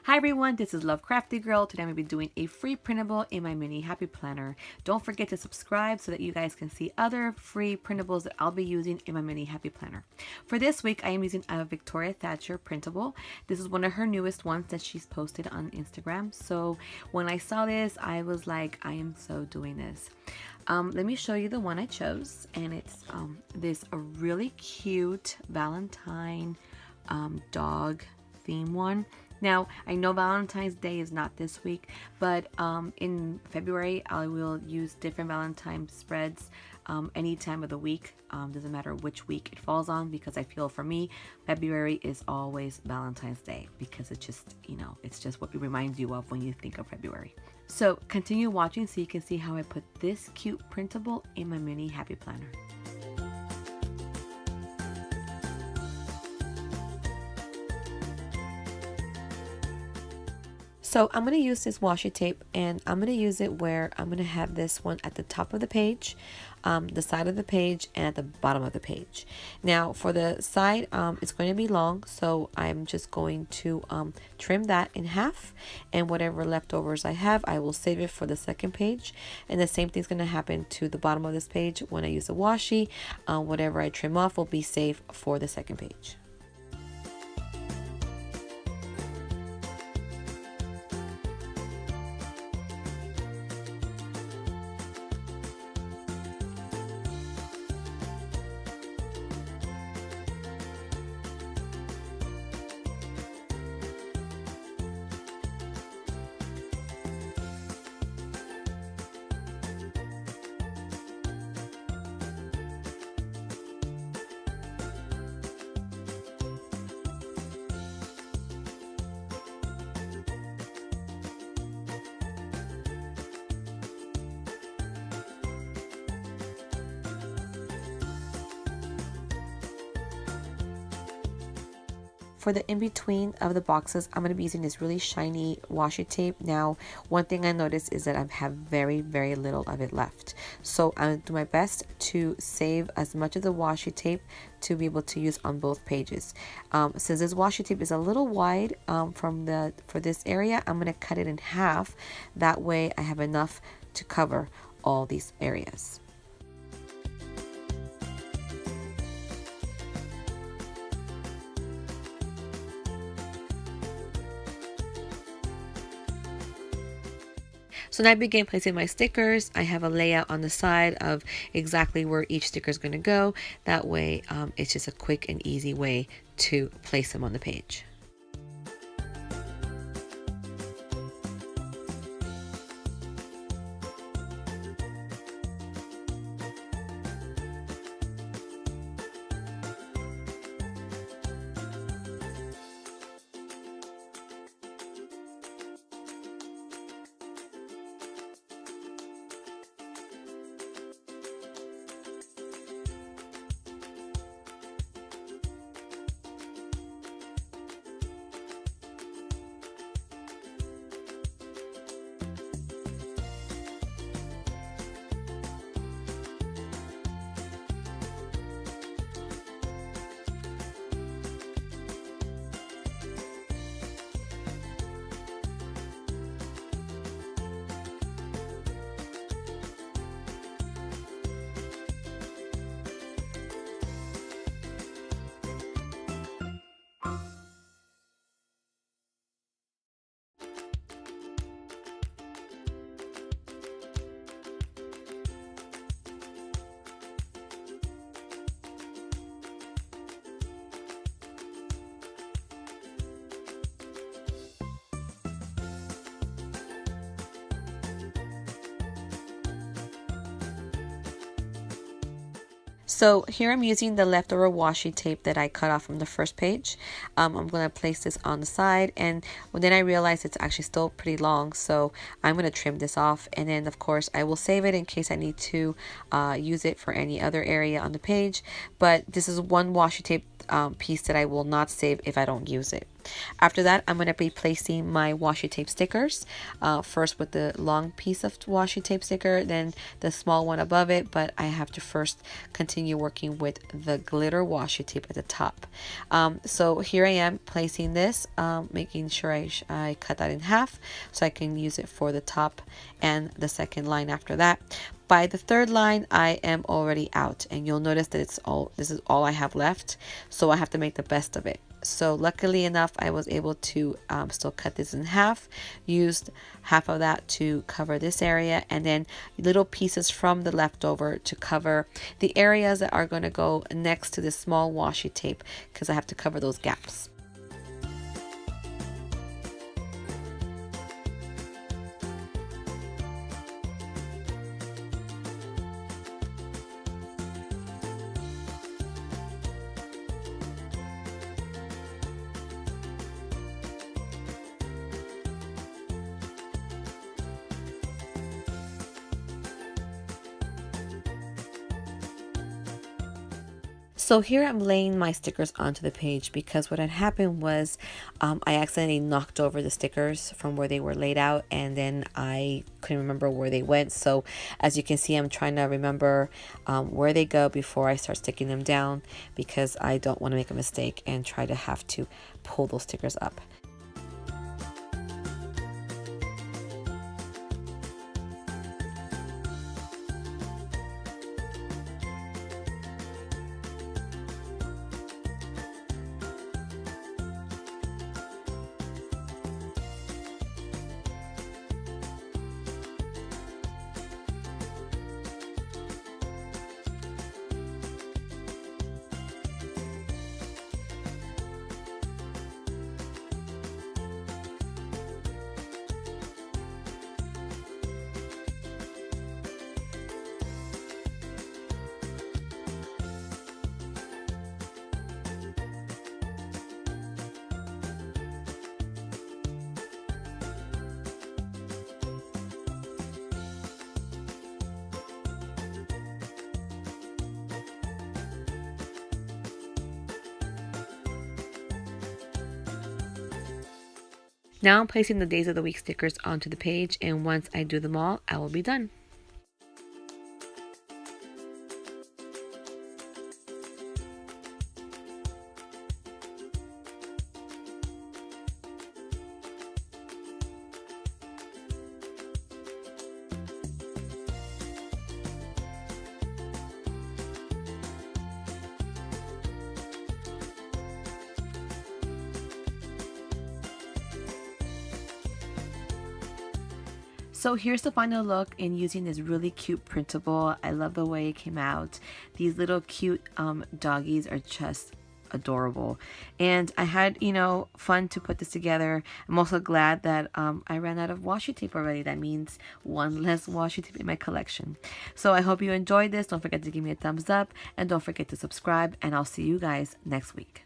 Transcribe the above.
Hi everyone, this is Love Crafty Girl. Today I'm going to be doing a free printable in my mini happy planner. Don't forget to subscribe so that you guys can see other free printables that I'll be using in my mini happy planner. For this week, I am using a Victoria Thatcher printable. This is one of her newest ones that she's posted on Instagram. So when I saw this, I was like, I am so doing this. Let me show you the one I chose, and it's this a really cute Valentine dog theme one. Now, I know Valentine's Day is not this week, but in February, I will use different Valentine spreads any time of the week. Doesn't matter which week it falls on, because I feel for me, February is always Valentine's Day, because it's just, it's just what it reminds you of when you think of February. So continue watching so you can see how I put this cute printable in my mini happy planner. So I'm going to use this washi tape, and I'm going to use it where I'm going to have this one at the top of the page, the side of the page, and at the bottom of the page. Now for the side, it's going to be long, so I'm just going to trim that in half, and whatever leftovers I have, I will save it for the second page. And the same thing's going to happen to the bottom of this page. When I use the washi, whatever I trim off will be saved for the second page. For the in-between of the boxes, I'm going to be using this really shiny washi tape. Now, one thing I noticed is that I have very, very little of it left. So I'm going to do my best to save as much of the washi tape to be able to use on both pages. Since this washi tape is a little wide for this area, I'm going to cut it in half. That way I have enough to cover all these areas. So now I begin placing my stickers. I have a layout on the side of exactly where each sticker is going to go. That way it's just a quick and easy way to place them on the page. So here I'm using the leftover washi tape that I cut off from the first page. I'm going to place this on the side, and then I realized it's actually still pretty long, so I'm going to trim this off, and then of course I will save it in case I need to use it for any other area on the page. But this is one washi tape piece that I will not save if I don't use it. After that, I'm going to be placing my washi tape stickers, first with the long piece of washi tape sticker, then the small one above it, but I have to first continue working with the glitter washi tape at the top. So here I am placing this, making sure I cut that in half so I can use it for the top and the second line after that. By the third line, I am already out, and you'll notice that this is all I have left, so I have to make the best of it. So luckily enough, I was able to still cut this in half, used half of that to cover this area, and then little pieces from the leftover to cover the areas that are going to go next to this small washi tape, because I have to cover those gaps. So here I'm laying my stickers onto the page, because what had happened was I accidentally knocked over the stickers from where they were laid out, and then I couldn't remember where they went. So as you can see, I'm trying to remember where they go before I start sticking them down, because I don't want to make a mistake and try to have to pull those stickers up. Now I'm placing the days of the week stickers onto the page, and once I do them all, I will be done. So here's the final look in using this really cute printable. I love the way it came out. These little cute doggies are just adorable, and I had, you know, fun to put this together. I'm also glad that I ran out of washi tape already. That means one less washi tape in my collection. So I hope you enjoyed this. Don't forget to give me a thumbs up, and don't forget to subscribe, and I'll see you guys next week.